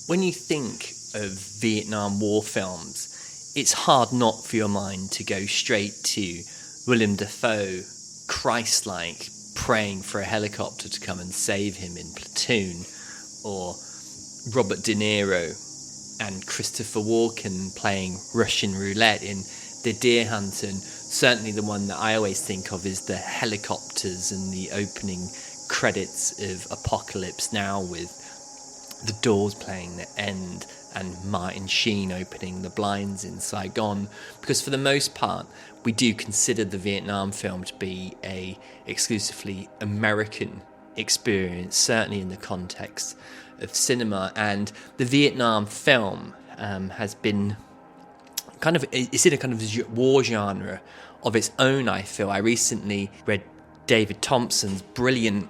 When you think of Vietnam War films, it's hard not for your mind to go straight to Willem Dafoe, Christ-like, praying for a helicopter to come and save him in Platoon, or Robert De Niro and Christopher Walken playing Russian roulette in The Deer Hunter. And certainly the one that I always think of is the helicopters and the opening credits of Apocalypse Now with The Doors playing the end and Martin Sheen opening the blinds in Saigon, because for the most part we do consider the Vietnam film to be a exclusively American experience, certainly in the context of cinema. And the Vietnam film has been it's in a kind of war genre of its own, I feel. I recently read David Thompson's brilliant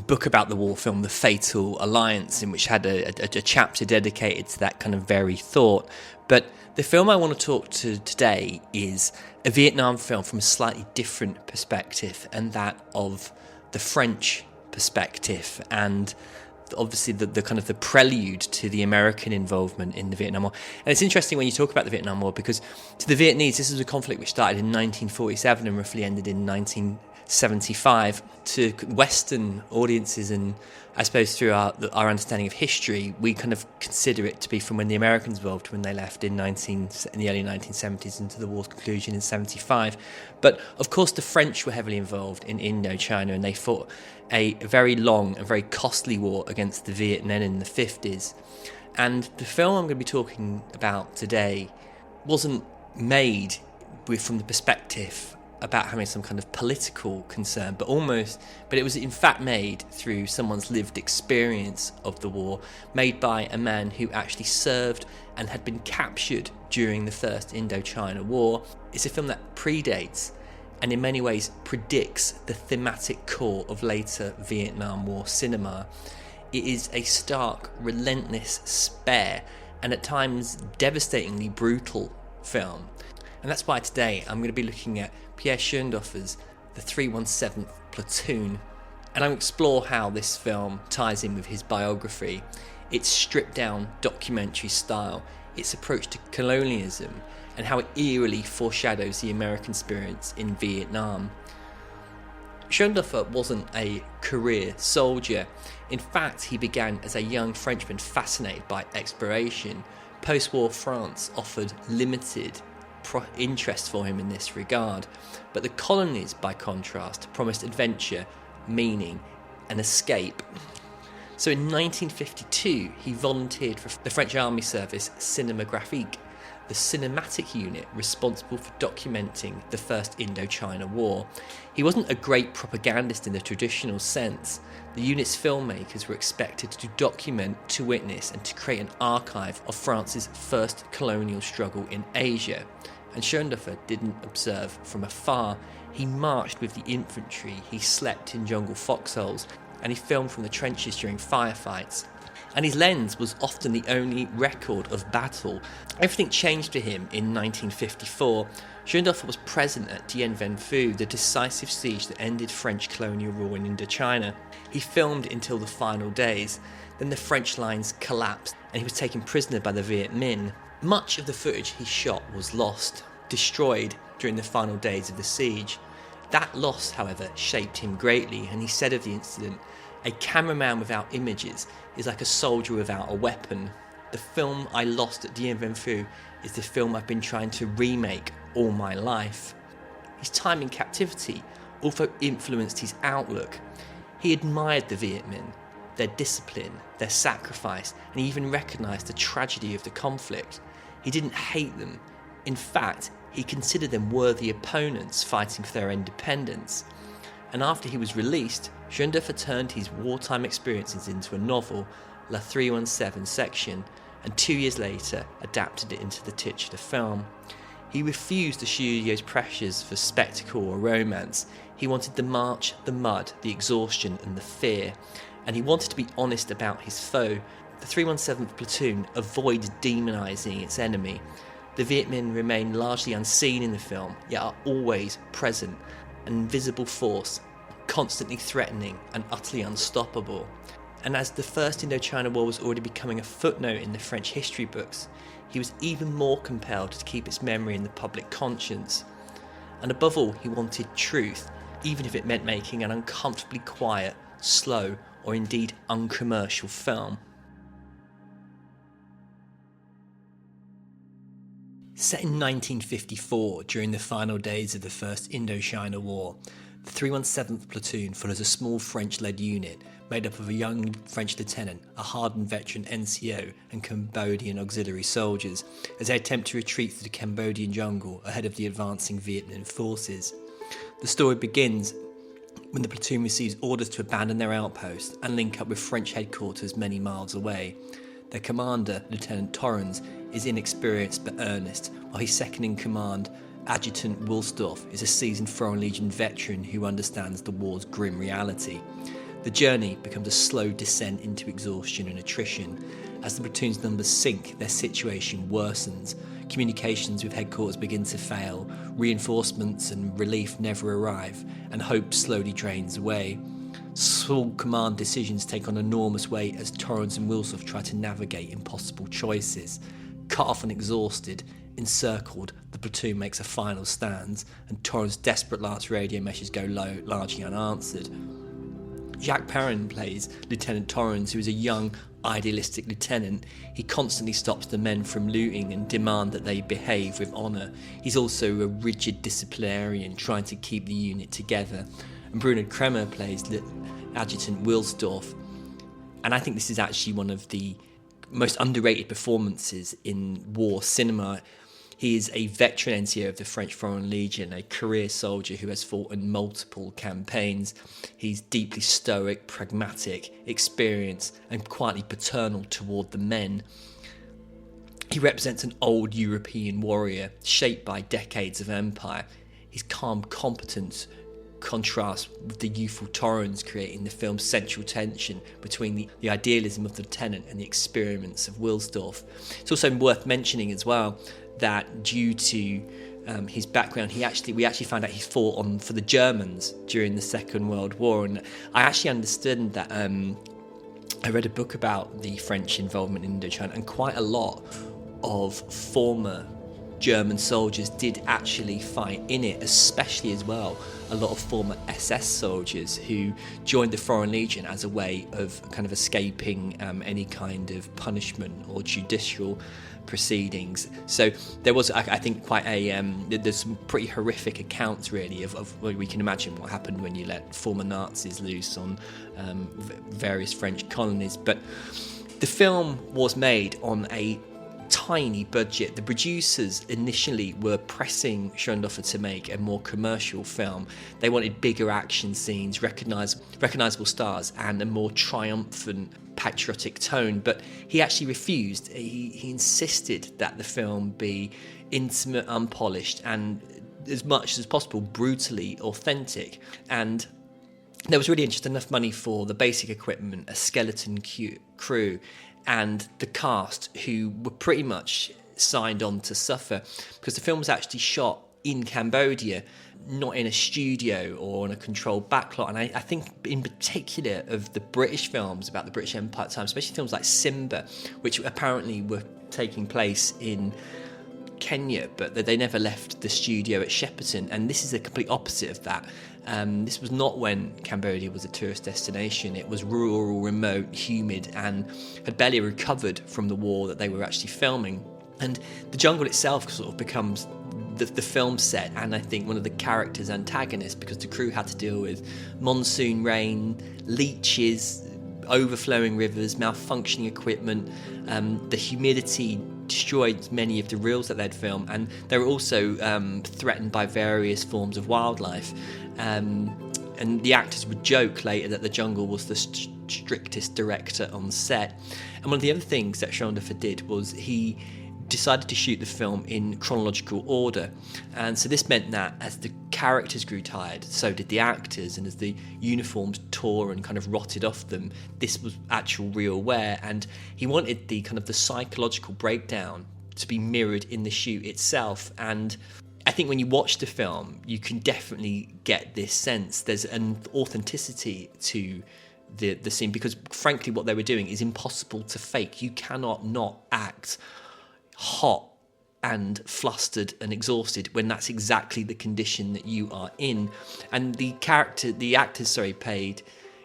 book about the war film, The Fatal Alliance, in which had a chapter dedicated to that kind of very thought. But the film I want to talk to today is a Vietnam film from a slightly different perspective, and that of the French perspective, and obviously the kind of the prelude to the American involvement in the Vietnam War. And it's interesting when you talk about the Vietnam War, because to the Vietnamese, this was a conflict which started in 1947 and roughly ended in 1975. To Western audiences, and I suppose through our understanding of history, we kind of consider it to be from when the Americans involved, when they left in the early 1970s into the war's conclusion in 75. But of course the French were heavily involved in Indochina, and they fought a very long and very costly war against the Viet Minh in the 50s. And the film I'm going to be talking about today wasn't made from the perspective about having some kind of political concern, but it was in fact made through someone's lived experience of the war, made by a man who actually served and had been captured during the First Indochina War. It's a film that predates and in many ways predicts the thematic core of later Vietnam War cinema. It is a stark, relentless, spare, and at times devastatingly brutal film. And that's why today I'm going to be looking at Pierre Schoendoerffer's The 317th Platoon, and I'll explore how this film ties in with his biography, its stripped-down documentary style, its approach to colonialism, and how it eerily foreshadows the American experience in Vietnam. Schoendoerffer wasn't a career soldier. In fact, he began as a young Frenchman fascinated by exploration. Post-war France offered limited interest for him in this regard, but the colonies, by contrast, promised adventure, meaning, and escape. So in 1952 he volunteered for the French Army Service Cinématographique, the cinematic unit responsible for documenting the First Indochina War. He wasn't a great propagandist in the traditional sense. The unit's filmmakers were expected to document, to witness, and to create an archive of France's first colonial struggle in Asia. And Schoendoerffer didn't observe from afar. He marched with the infantry, he slept in jungle foxholes, and he filmed from the trenches during firefights. And his lens was often the only record of battle. Everything changed for him in 1954. Schoendoerffer was present at Dien Bien Phu, the decisive siege that ended French colonial rule in Indochina. He filmed until the final days. Then the French lines collapsed and he was taken prisoner by the Viet Minh. Much of the footage he shot was lost, destroyed during the final days of the siege. That loss, however, shaped him greatly, and he said of the incident, "A cameraman without images is like a soldier without a weapon. The film I lost at Dien Bien Phu is the film I've been trying to remake all my life." His time in captivity also influenced his outlook. He admired the Viet Minh, their discipline, their sacrifice, and he even recognised the tragedy of the conflict. He didn't hate them. In fact, he considered them worthy opponents fighting for their independence. And after he was released, Schoendoerffer turned his wartime experiences into a novel, La 317 Section, and 2 years later adapted it into the titular film. He refused the studio's pressures for spectacle or romance. He wanted the march, the mud, the exhaustion and the fear. And he wanted to be honest about his foe. The 317th Platoon avoided demonising its enemy. The Viet Minh remain largely unseen in the film, yet are always present, an invisible force, constantly threatening and utterly unstoppable. And as the First Indochina War was already becoming a footnote in the French history books, he was even more compelled to keep its memory in the public conscience. And above all, he wanted truth, even if it meant making an uncomfortably quiet, slow, or indeed uncommercial film. Set in 1954, during the final days of the First Indochina War, the 317th Platoon follows a small French-led unit made up of a young French lieutenant, a hardened veteran NCO, and Cambodian auxiliary soldiers as they attempt to retreat through the Cambodian jungle ahead of the advancing Vietnam forces. The story begins when the platoon receives orders to abandon their outpost and link up with French headquarters many miles away. Their commander, Lieutenant Torrens, is inexperienced but earnest, while his second-in-command, Adjutant Willsdorf, is a seasoned Foreign Legion veteran who understands the war's grim reality. The journey becomes a slow descent into exhaustion and attrition. As the platoon's numbers sink, their situation worsens. Communications with headquarters begin to fail, reinforcements and relief never arrive, and hope slowly drains away. Small command decisions take on enormous weight as Torrens and Willsdorf try to navigate impossible choices. Cut off and exhausted, encircled, the platoon makes a final stand, and Torrens' desperate last radio messages go low, largely unanswered. Jacques Perrin plays Lieutenant Torrens, who is a young, idealistic lieutenant. He constantly stops the men from looting and demand that they behave with honour. He's also a rigid disciplinarian trying to keep the unit together. And Bruno Kremer plays Adjutant Willsdorf. And I think this is actually one of the most underrated performances in war cinema. He is a veteran NCO of the French Foreign Legion, a career soldier who has fought in multiple campaigns. He's deeply stoic, pragmatic, experienced, and quietly paternal toward the men. He represents an old European warrior, shaped by decades of empire. His calm competence contrasts with the youthful Torrens, creating the film's central tension between the idealism of the lieutenant and the experiments of Willsdorf. It's also worth mentioning as well that due to his background, we actually found out he fought for the Germans during the Second World War, and I actually understood that I read a book about the French involvement in Indochina, and quite a lot of former German soldiers did actually fight in it, especially as well a lot of former SS soldiers who joined the Foreign Legion as a way of kind of escaping any kind of punishment or judicial proceedings. So there was, I think, quite there's some pretty horrific accounts really of well, we can imagine what happened when you let former Nazis loose on various French colonies. But the film was made on a tiny budget. The producers initially were pressing Schoendoerffer to make a more commercial film. They wanted bigger action scenes, recognizable stars, and a more triumphant patriotic tone, but he actually refused. He insisted that the film be intimate, unpolished, and as much as possible brutally authentic. And there was really just enough money for the basic equipment, a skeleton crew, and the cast, who were pretty much signed on to suffer, because the film was actually shot in Cambodia, not in a studio or on a controlled backlot. And I think in particular of the British films about the British Empire at the time, especially films like Simba, which apparently were taking place in Kenya, but they never left the studio at Shepperton, and this is the complete opposite of that. This was not when Cambodia was a tourist destination. It was rural, remote, humid, and had barely recovered from the war that they were actually filming. And the jungle itself sort of becomes the film set, and I think one of the characters' antagonists, because the crew had to deal with monsoon rain, leeches, overflowing rivers, malfunctioning equipment. The humidity destroyed many of the reels that they'd filmed, and they were also threatened by various forms of wildlife. And the actors would joke later that the jungle was the strictest director on set. And one of the other things that Schoendoerffer did was he decided to shoot the film in chronological order, and so this meant that as the characters grew tired, so did the actors, and as the uniforms tore and kind of rotted off them, this was actual real wear, and he wanted the kind of the psychological breakdown to be mirrored in the shoot itself. And I think when you watch the film, you can definitely get this sense. There's an authenticity to the scene, because frankly what they were doing is impossible to fake. You cannot not act hot and flustered and exhausted when that's exactly the condition that you are in. And the actors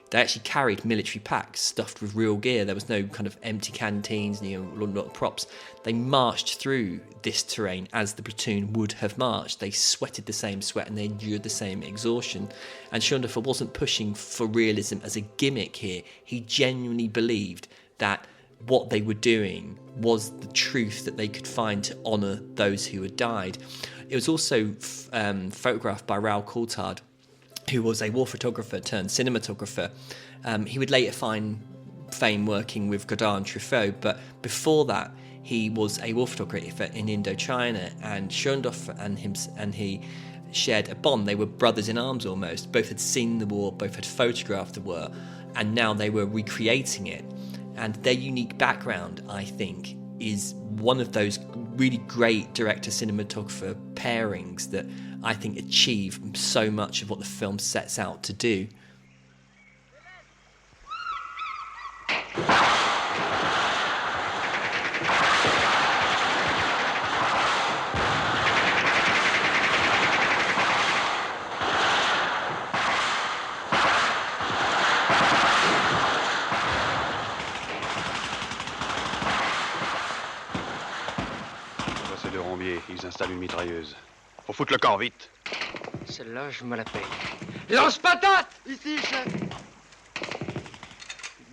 they actually carried military packs stuffed with real gear. There was no kind of empty canteens, a lot of props. They marched through this terrain as the platoon would have marched. They sweated the same sweat and they endured the same exhaustion. And Schoendoerffer wasn't pushing for realism as a gimmick here. He genuinely believed that what they were doing was the truth that they could find to honour those who had died. It was also photographed by Raoul Coulthard, who was a war photographer turned cinematographer. He would later find fame working with Godard and Truffaut, but before that he was a war photographer in Indochina, and Schoendoerffer and he shared a bond. They were brothers in arms almost. Both had seen the war, both had photographed the war, and now they were recreating it. And their unique background, I think, is one of those really great director-cinematographer pairings that I think achieve so much of what the film sets out to do. Ils installent une mitrailleuse. Faut foutre le camp, vite. Celle-là, je me la paye. Lance patate! Ici, chef.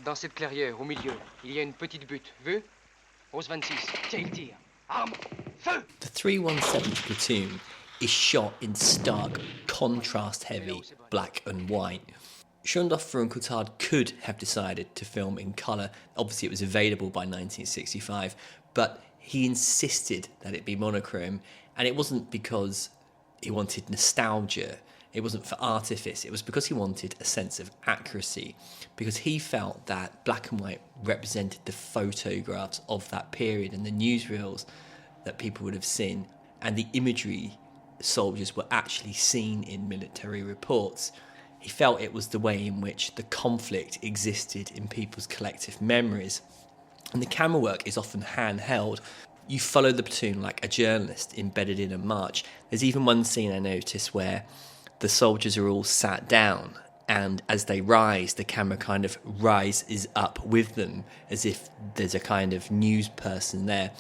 Dans cette clairière, au milieu, il y a une petite butte. Vu? Rose 26. Tiens, il tire. Arme! Feu! The 317th Platoon is shot in stark, contrast-heavy black and white. Schoendoerffer and Coulthard could have decided to film in colour. Obviously, it was available by 1965, but he insisted that it be monochrome, and it wasn't because he wanted nostalgia, it wasn't for artifice, it was because he wanted a sense of accuracy, because he felt that black and white represented the photographs of that period and the newsreels that people would have seen, and the imagery soldiers were actually seen in military reports. He felt it was the way in which the conflict existed in people's collective memories. And the camera work is often handheld. You follow the platoon like a journalist embedded in a march. There's even one scene I noticed where the soldiers are all sat down, and as they rise, the camera kind of rises up with them as if there's a kind of news person there.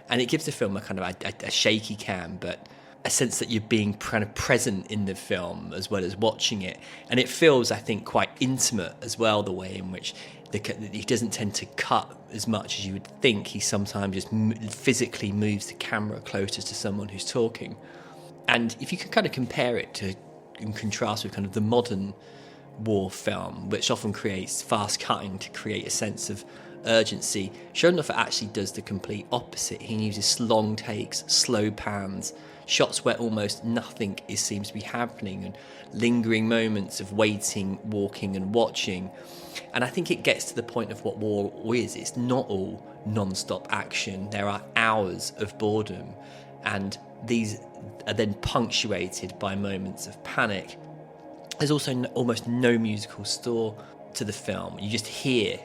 And it gives the film a kind of a shaky cam, but a sense that you're being kind of present in the film as well as watching it. And it feels, I think, quite intimate as well, the way in which he doesn't tend to cut as much as you would think. He sometimes just physically moves the camera closer to someone who's talking. And if you can kind of compare it to, in contrast with kind of the modern war film, which often creates fast cutting to create a sense of urgency, Schoendoerffer actually does the complete opposite. He uses long takes, slow pans, shots where almost nothing seems to be happening, and lingering moments of waiting, walking and watching. And I think it gets to the point of what war is. It's not all non-stop action. There are hours of boredom, and these are then punctuated by moments of panic. There's also almost no musical score to the film. You just hear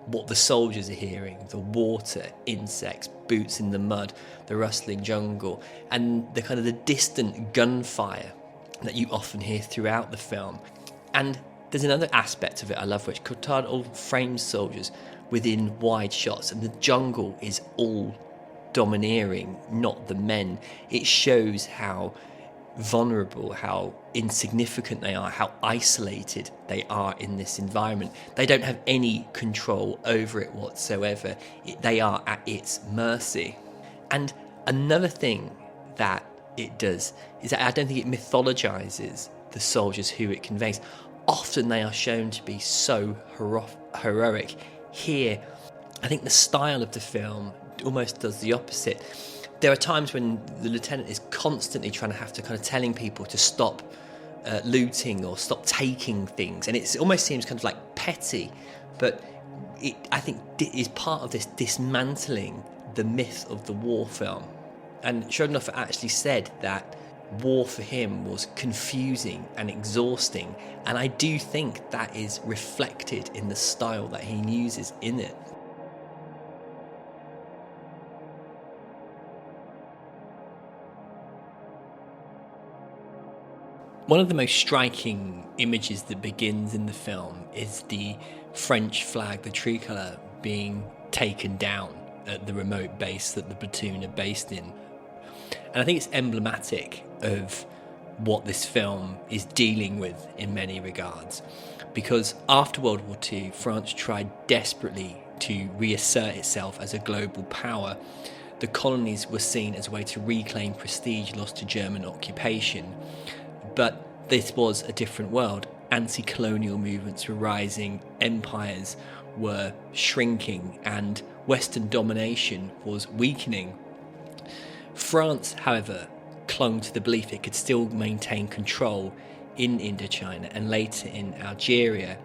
what the soldiers are hearing: the water, insects, boots in the mud, the rustling jungle, and the kind of the distant gunfire that you often hear throughout the film. And there's another aspect of it I love, which Coulthard all frames soldiers within wide shots, and the jungle is all domineering, not the men. It shows how vulnerable, how insignificant they are, how isolated they are in this environment. They don't have any control over it whatsoever. They are at its mercy. And another thing that it does is that I don't think it mythologizes the soldiers who it conveys. Often they are shown to be so heroic. Here, I think the style of the film almost does the opposite. There are times when the lieutenant is constantly trying to have to kind of telling people to stop looting or stop taking things, and it almost seems kind of like petty, but it, I think, is part of this dismantling the myth of the war film. And Schoendoerffer actually said that war for him was confusing and exhausting, and I do think that is reflected in the style that he uses in it. One of the most striking images that begins in the film is the French flag, the tricolour, being taken down at the remote base that the platoon are based in. And I think it's emblematic of what this film is dealing with in many regards, because after World War II, France tried desperately to reassert itself as a global power. The colonies were seen as a way to reclaim prestige lost to German occupation. But this was a different world. Anti-colonial movements were rising, empires were shrinking, and Western domination was weakening. France, however, clung to the belief it could still maintain control in Indochina and later in Algeria.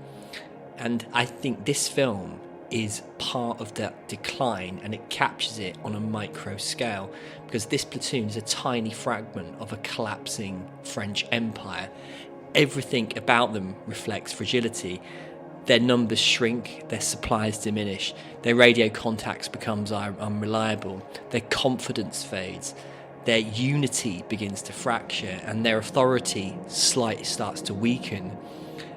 And I think this film is part of that decline, and it captures it on a micro scale, because this platoon is a tiny fragment of a collapsing French empire. Everything about them reflects fragility. Their numbers shrink, their supplies diminish, their radio contacts becomes unreliable, their confidence fades, their unity begins to fracture, and their authority slightly starts to weaken.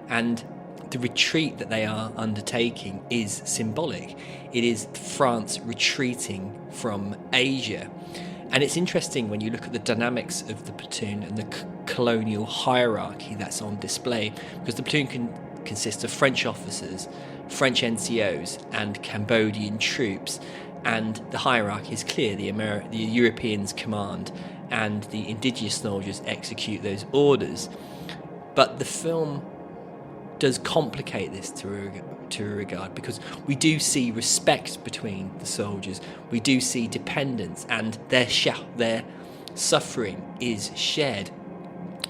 And the retreat that they are undertaking is symbolic. It is France retreating from Asia. And it's interesting when you look at the dynamics of the platoon and the colonial hierarchy that's on display, because the platoon consists of French officers, French NCOs, and Cambodian troops. And the hierarchy is clear. The Europeans command, and the indigenous soldiers execute those orders. But the film does complicate this to a regard, because we do see respect between the soldiers, we do see dependence, and their suffering is shared.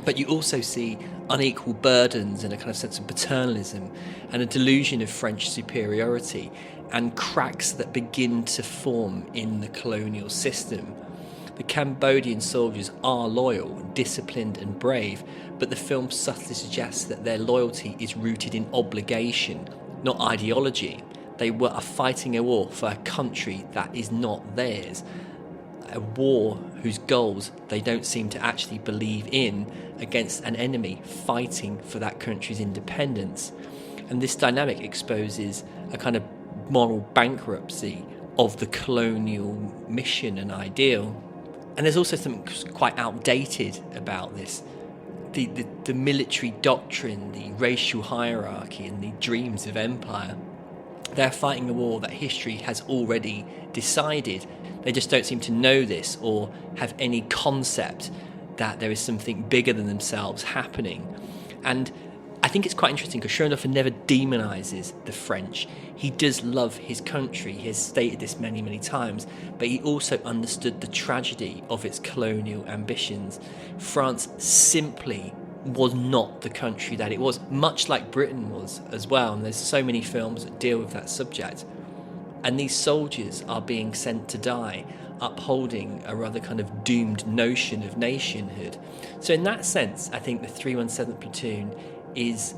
But you also see unequal burdens and a kind of sense of paternalism and a delusion of French superiority, and cracks that begin to form in the colonial system. The Cambodian soldiers are loyal, disciplined and brave, but the film subtly suggests that their loyalty is rooted in obligation, not ideology. They are fighting a war for a country that is not theirs, a war whose goals they don't seem to actually believe in, against an enemy fighting for that country's independence. And this dynamic exposes a kind of moral bankruptcy of the colonial mission and ideal. And there's also something quite outdated about this. The military doctrine, the racial hierarchy, and the dreams of empire. They're fighting a war that history has already decided. They just don't seem to know this or have any concept that there is something bigger than themselves happening. And I think it's quite interesting because Schoendoerffer never demonises the French. He does love his country. He has stated this many, many times, but he also understood the tragedy of its colonial ambitions. France simply was not the country that it was, much like Britain was as well. And there's so many films that deal with that subject. And these soldiers are being sent to die, upholding a rather kind of doomed notion of nationhood. So in that sense, I think the 317th Platoon is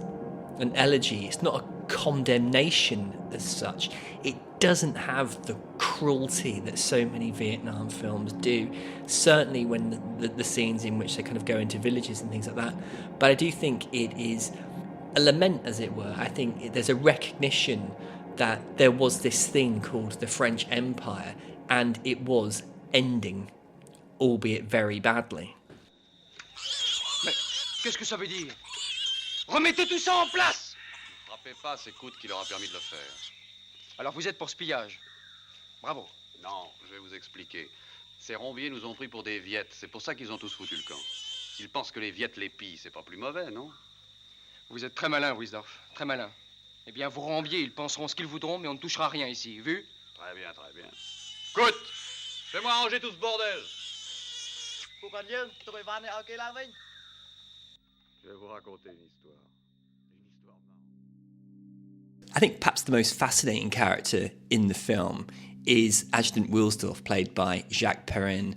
an elegy. It's not a condemnation as such. It doesn't have the cruelty that so many Vietnam films do, certainly when the scenes in which they kind of go into villages and things like that. But I do think it is a lament, as it were. I think there's a recognition that there was this thing called the French Empire, and it was ending, albeit very badly. Mais qu'est-ce que ça veut dire? Remettez tout ça en place! Ne frappez pas, c'est Coute qui leur a permis de le faire. Alors vous êtes pour ce pillage. Bravo. Non, je vais vous expliquer. Ces rombiers nous ont pris pour des viettes, c'est pour ça qu'ils ont tous foutu le camp. S'ils pensent que les viettes les pillent, c'est pas plus mauvais, non? Vous êtes très malin, Willsdorf, très malin. Eh bien, vos rombiers, ils penseront ce qu'ils voudront, mais on ne touchera rien ici, vu? Très bien, très bien. Coute! Fais-moi ranger tout ce bordel! Je vais vous raconter une histoire. I think perhaps the most fascinating character in the film is Adjudant Willsdorf, played by Jacques Perrin.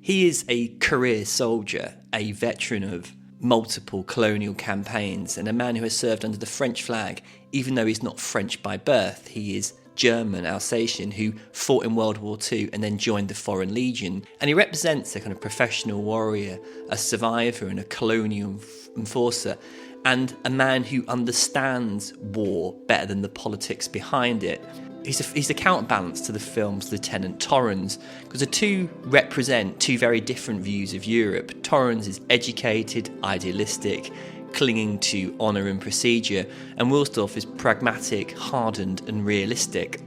He is a career soldier, a veteran of multiple colonial campaigns, and a man who has served under the French flag, even though he's not French by birth. He is German, Alsatian, who fought in World War II and then joined the Foreign Legion. And he represents a kind of professional warrior, a survivor and a colonial enforcer, and a man who understands war better than the politics behind it. He's a counterbalance to the film's Lieutenant Torrens, because the two represent two very different views of Europe. Torrens is educated, idealistic, clinging to honour and procedure, and Willsdorf is pragmatic, hardened and realistic.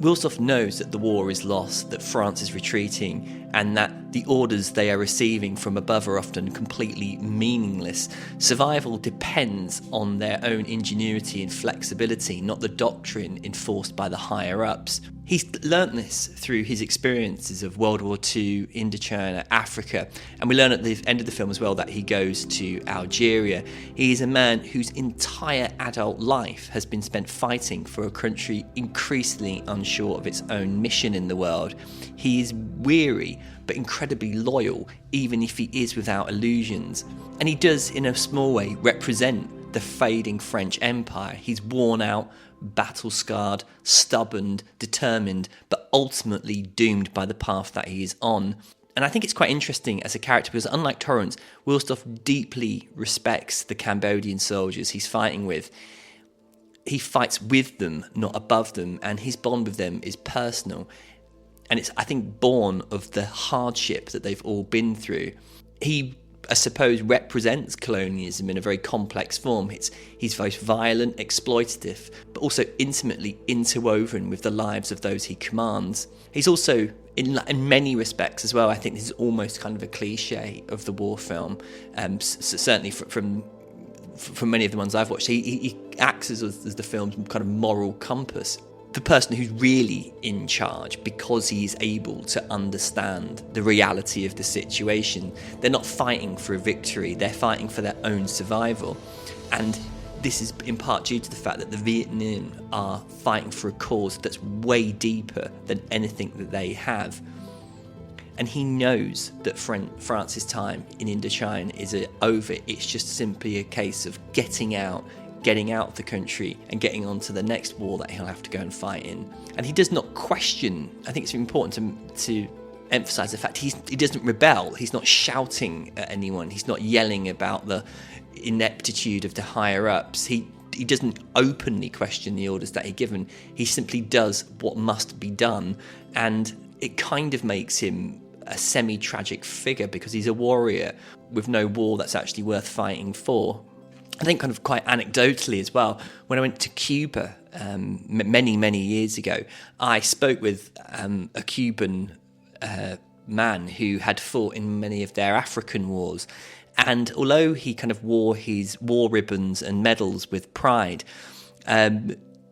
Willsdorf knows that the war is lost, that France is retreating, and that the orders they are receiving from above are often completely meaningless. Survival depends on their own ingenuity and flexibility, not the doctrine enforced by the higher-ups. He's learnt this through his experiences of World War II, Indochina, Africa, and we learn at the end of the film as well that he goes to Algeria. He is a man whose entire adult life has been spent fighting for a country increasingly unsure of its own mission in the world. He is weary but incredibly loyal, even if he is without illusions. And he does, in a small way, represent the fading French Empire. He's worn out, battle-scarred, stubborn, determined, but ultimately doomed by the path that he is on. And I think it's quite interesting as a character because, unlike Torrens, Willsdorf deeply respects the Cambodian soldiers he's fighting with. He fights with them, not above them, and his bond with them is personal. And it's, I think, born of the hardship that they've all been through. He, I suppose, represents colonialism in a very complex form. He's both violent, exploitative, but also intimately interwoven with the lives of those he commands. He's also, in many respects as well, I think this is almost kind of a cliche of the war film, certainly from many of the ones I've watched. He acts as the film's kind of moral compass. The person who's really in charge because he's able to understand the reality of the situation. They're not fighting for a victory, they're fighting for their own survival. And this is in part due to the fact that the Vietnam are fighting for a cause that's way deeper than anything that they have. And he knows that France's time in Indochina is over. It's just simply a case of getting out of the country and getting on to the next war that he'll have to go and fight in. And he does not question. I think it's important to emphasise the fact he doesn't rebel. He's not shouting at anyone. He's not yelling about the ineptitude of the higher-ups. He doesn't openly question the orders that he's given. He simply does what must be done, and it kind of makes him a semi-tragic figure because he's a warrior with no war that's actually worth fighting for. I think kind of quite anecdotally as well, when I went to Cuba many years ago, I spoke with a Cuban man who had fought in many of their African wars. And although he kind of wore his war ribbons and medals with pride,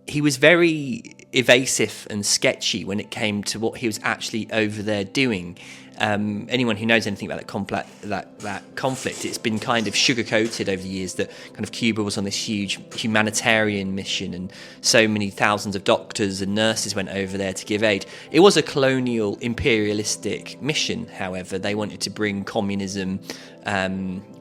he was very evasive and sketchy when it came to what he was actually over there doing. Anyone who knows anything about that conflict, it's been kind of sugar-coated over the years that kind of Cuba was on this huge humanitarian mission and so many thousands of doctors and nurses went over there to give aid. It was a colonial imperialistic mission, however. They wanted to bring communism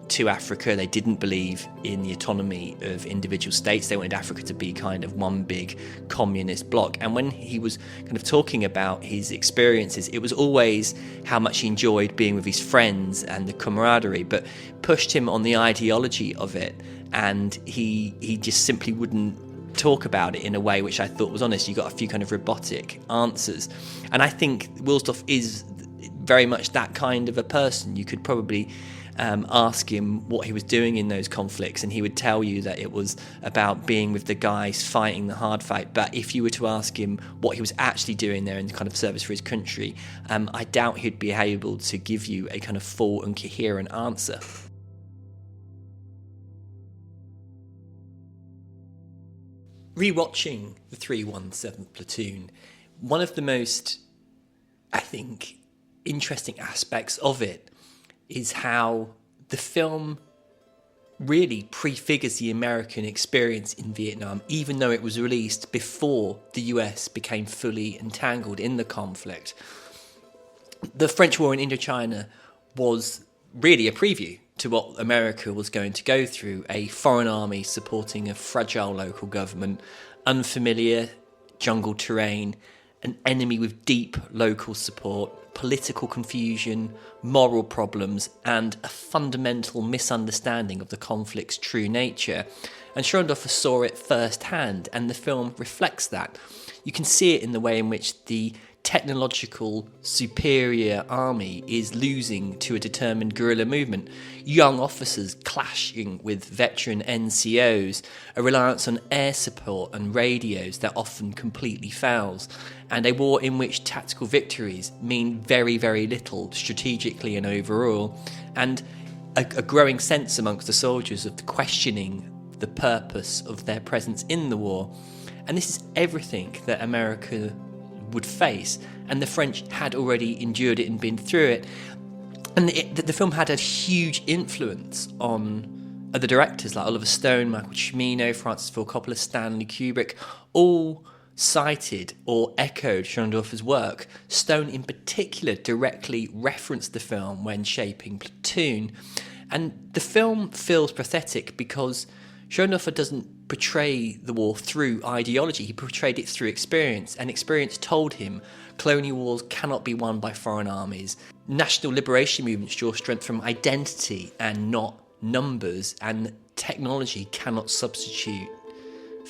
to Africa. They didn't believe in the autonomy of individual states. They wanted Africa to be kind of one big communist bloc. And when he was kind of talking about his experiences, it was always how much he enjoyed being with his friends and the camaraderie, but pushed him on the ideology of it. And he just simply wouldn't talk about it in a way which I thought was honest. You got a few kind of robotic answers. And I think Willsdorf is very much that kind of a person. You could probably ask him what he was doing in those conflicts and he would tell you that it was about being with the guys fighting the hard fight. But if you were to ask him what he was actually doing there in kind of service for his country, I doubt he'd be able to give you a kind of full and coherent answer. Rewatching the 317 Platoon, one of the most, I think, interesting aspects of it is how the film really prefigures the American experience in Vietnam, even though it was released before the US became fully entangled in the conflict. The French war in Indochina was really a preview to what America was going to go through: a foreign army supporting a fragile local government, unfamiliar jungle terrain, an enemy with deep local support, political confusion, moral problems, and a fundamental misunderstanding of the conflict's true nature. And Schoendoerffer saw it firsthand, and the film reflects that. You can see it in the way in which the technological superior army is losing to a determined guerrilla movement, young officers clashing with veteran NCOs, a reliance on air support and radios that often completely fails, and a war in which tactical victories mean very, very little strategically and overall, and a growing sense amongst the soldiers of questioning the purpose of their presence in the war. And this is everything that America would face, and the French had already endured it and been through it. And the film had a huge influence on other directors like Oliver Stone, Michael Cimino, Francis Ford Coppola, Stanley Kubrick, all cited or echoed Schoendoerffer's work. Stone in particular directly referenced the film when shaping Platoon. And the film feels pathetic because Schoendoerffer doesn't portray the war through ideology, he portrayed it through experience, and experience told him colonial wars cannot be won by foreign armies. National liberation movements draw strength from identity and not numbers, and technology cannot substitute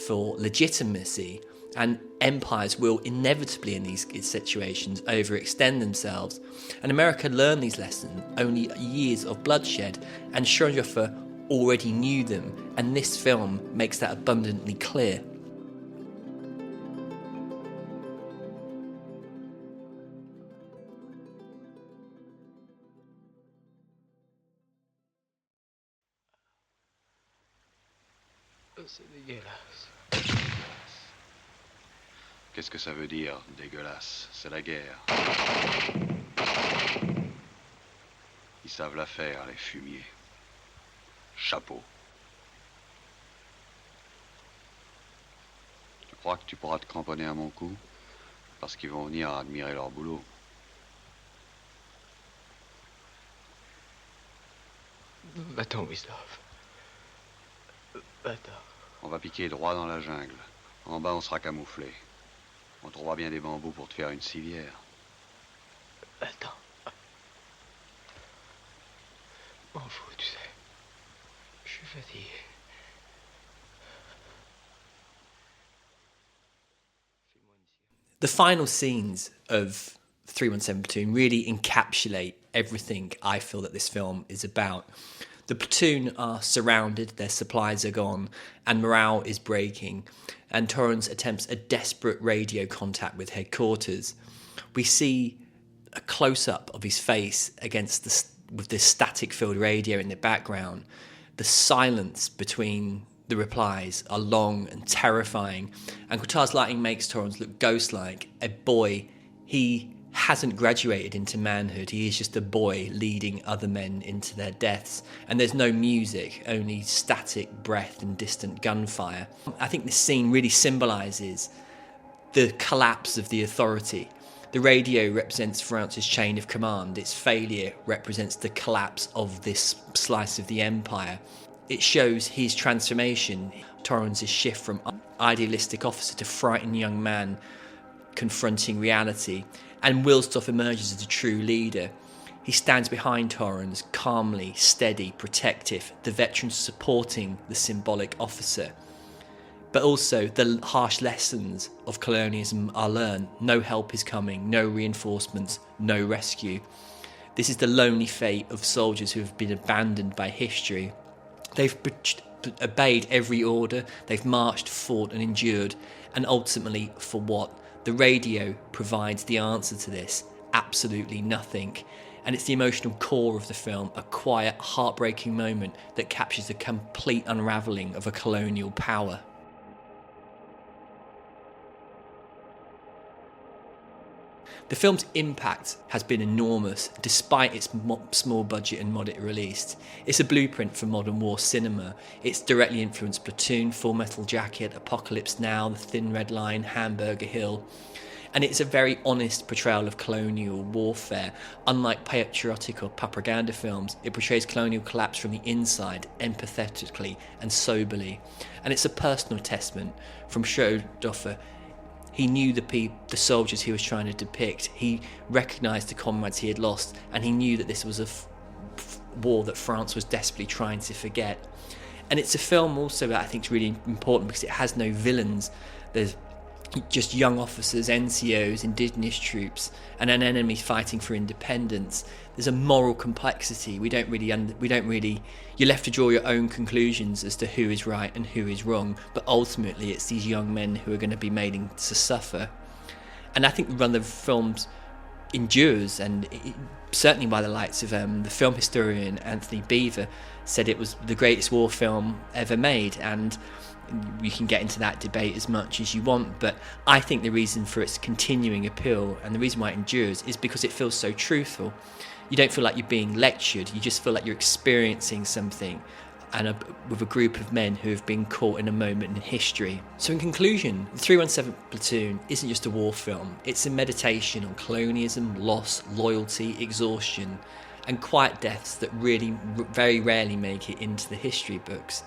for legitimacy, and empires will inevitably in these situations overextend themselves. And America learned these lessons only years of bloodshed, and Schoendoerffer already knew them, and this film makes that abundantly clear. C'est dégueulasse. Qu'est-ce que ça veut dire, dégueulasse? C'est la guerre. Ils savent la faire, les fumiers. Chapeau. Tu crois que tu pourras te cramponner à mon cou? Parce qu'ils vont venir admirer leur boulot. Va-t'en, Willsdorf. Va-t'en. On va piquer droit dans la jungle. En bas, on sera camouflé. On trouvera bien des bambous pour te faire une civière. Va-t'en. M'en fous, tu sais. Je suis fatigué. The final scenes of 317 Platoon really encapsulate everything I feel that this film is about. The platoon are surrounded, their supplies are gone, and morale is breaking, and Torrance attempts a desperate radio contact with headquarters. We see a close-up of his face with this static-filled radio in the background. The silence between the replies are long and terrifying, and Cottard's lighting makes Torrance look ghost-like. A boy, he hasn't graduated into manhood, he is just a boy leading other men into their deaths. And there's no music, only static breath and distant gunfire. I think this scene really symbolises the collapse of the authority. The radio represents France's chain of command. Its failure represents the collapse of this slice of the empire. It shows his transformation, Torrance's shift from idealistic officer to frightened young man confronting reality. And Willsdorf emerges as a true leader. He stands behind Torrance, calmly, steady, protective, the veteran supporting the symbolic officer. But also, the harsh lessons of colonialism are learned. No help is coming, no reinforcements, no rescue. This is the lonely fate of soldiers who have been abandoned by history. They've obeyed every order, they've marched, fought and endured, and ultimately, for what? The radio provides the answer to this. Absolutely nothing. And it's the emotional core of the film, a quiet, heartbreaking moment that captures the complete unravelling of a colonial power. The film's impact has been enormous, despite its small budget and moderate release. It's a blueprint for modern war cinema. It's directly influenced Platoon, Full Metal Jacket, Apocalypse Now, The Thin Red Line, Hamburger Hill. And it's a very honest portrayal of colonial warfare. Unlike patriotic or propaganda films, it portrays colonial collapse from the inside, empathetically and soberly. And it's a personal testament from Schoendoerffer. He knew the soldiers he was trying to depict. He recognised the comrades he had lost, and he knew that this was a war that France was desperately trying to forget. And it's a film also that I think is really important because it has no villains. There's just young officers, NCOs, indigenous troops, and an enemy fighting for independence. There's a moral complexity. We don't really. You're left to draw your own conclusions as to who is right and who is wrong. But ultimately, it's these young men who are going to be made to suffer. And I think one of the films endures, and certainly by the lights of the film historian Anthony Beevor said it was the greatest war film ever made. And you can get into that debate as much as you want, but I think the reason for its continuing appeal and the reason why it endures is because it feels so truthful. You don't feel like you're being lectured, you just feel like you're experiencing something with a group of men who have been caught in a moment in history. So in conclusion, the 317 Platoon isn't just a war film, it's a meditation on colonialism, loss, loyalty, exhaustion, and quiet deaths that really very rarely make it into the history books.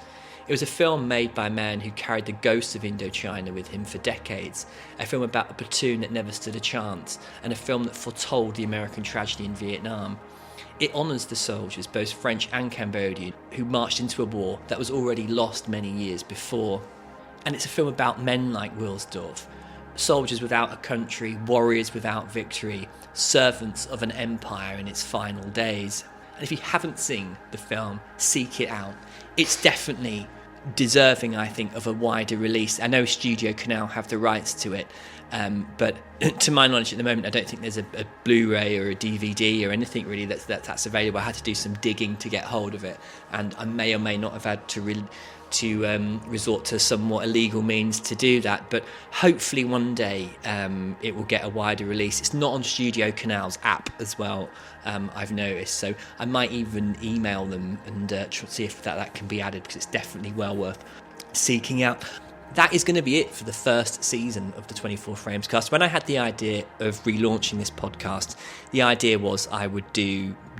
It was a film made by a man who carried the ghost of Indochina with him for decades, a film about a platoon that never stood a chance, and a film that foretold the American tragedy in Vietnam. It honours the soldiers, both French and Cambodian, who marched into a war that was already lost many years before. And it's a film about men like Willsdorf, soldiers without a country, warriors without victory, servants of an empire in its final days. And if you haven't seen the film, seek it out. It's definitely deserving, I think, of a wider release. I know Studio Canal have the rights to it, but to my knowledge at the moment, I don't think there's a Blu-ray or a DVD or anything really that's available. I had to do some digging to get hold of it, and I may or may not have had to resort to somewhat illegal means to do that, but hopefully one day it will get a wider release. It's not on Studio Canal's app as well, I've noticed, so I might even email them and see if that can be added, because it's definitely well worth seeking out. That is going to be it for the first season of the 24 Frames cast. When I had the idea of relaunching this podcast, the idea was I would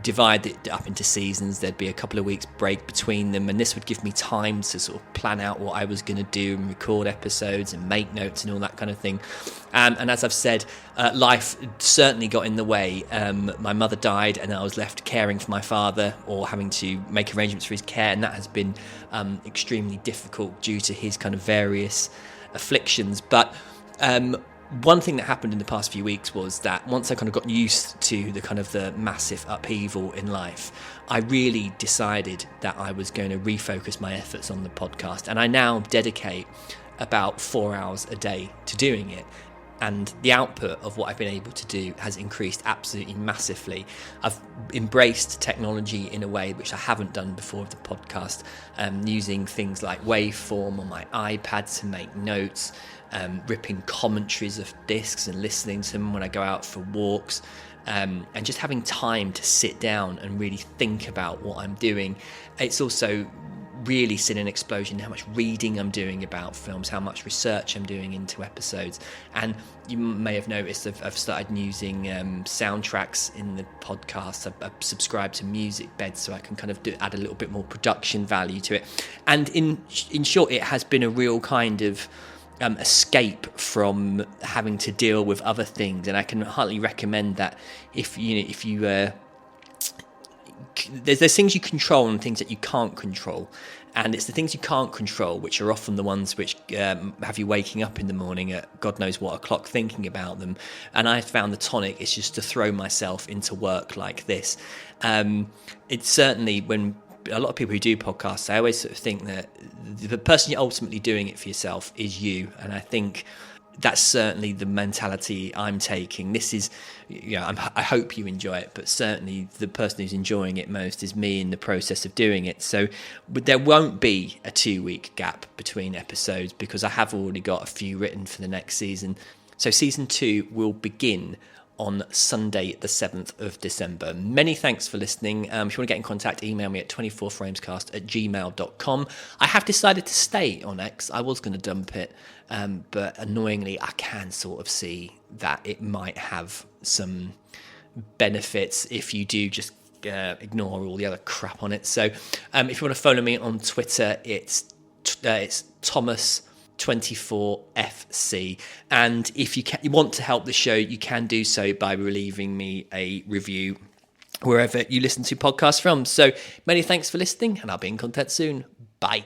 divide it up into seasons. There'd be a couple of weeks break between them, and this would give me time to sort of plan out what I was going to do and record episodes and make notes and all that kind of thing. And as I've said, life certainly got in the way. My mother died, and I was left caring for my father or having to make arrangements for his care, and that has been extremely difficult due to his kind of various afflictions. But one thing that happened in the past few weeks was that once I kind of got used to the massive upheaval in life, I really decided that I was going to refocus my efforts on the podcast, and I now dedicate about 4 hours a day to doing it. And the output of what I've been able to do has increased absolutely massively. I've embraced technology in a way which I haven't done before of the podcast, using things like Waveform on my iPad to make notes, ripping commentaries of discs and listening to them when I go out for walks, and just having time to sit down and really think about what I'm doing. It's also really seen an explosion in how much reading I'm doing about films, how much research I'm doing into episodes. And you may have noticed I've started using soundtracks in the podcast. I've subscribed to music beds so I can kind of add a little bit more production value to it. And in short, it has been a real kind of escape from having to deal with other things. And I can highly recommend that if you there's things you control and things that you can't control, and it's the things you can't control which are often the ones which have you waking up in the morning at God knows what o'clock thinking about them. And I found the tonic is just to throw myself into work like this. It's certainly, when a lot of people who do podcasts, I always sort of think that the person you're ultimately doing it for yourself is you, and I think that's certainly the mentality I'm taking. This is, I hope you enjoy it, but certainly the person who's enjoying it most is me in the process of doing it. So there won't be a 2-week gap between episodes because I have already got a few written for the next season. So season 2 will begin on Sunday, the 7th of December. Many thanks for listening. If you want to get in contact, email me at 24framescast@gmail.com. I have decided to stay on X. I was going to dump it, but annoyingly, I can sort of see that it might have some benefits if you do just ignore all the other crap on it. So if you want to follow me on Twitter, it's Thomas24FC, and if you want to help the show, you can do so by leaving me a review wherever you listen to podcasts from. So many thanks for listening, and I'll be in contact soon. Bye.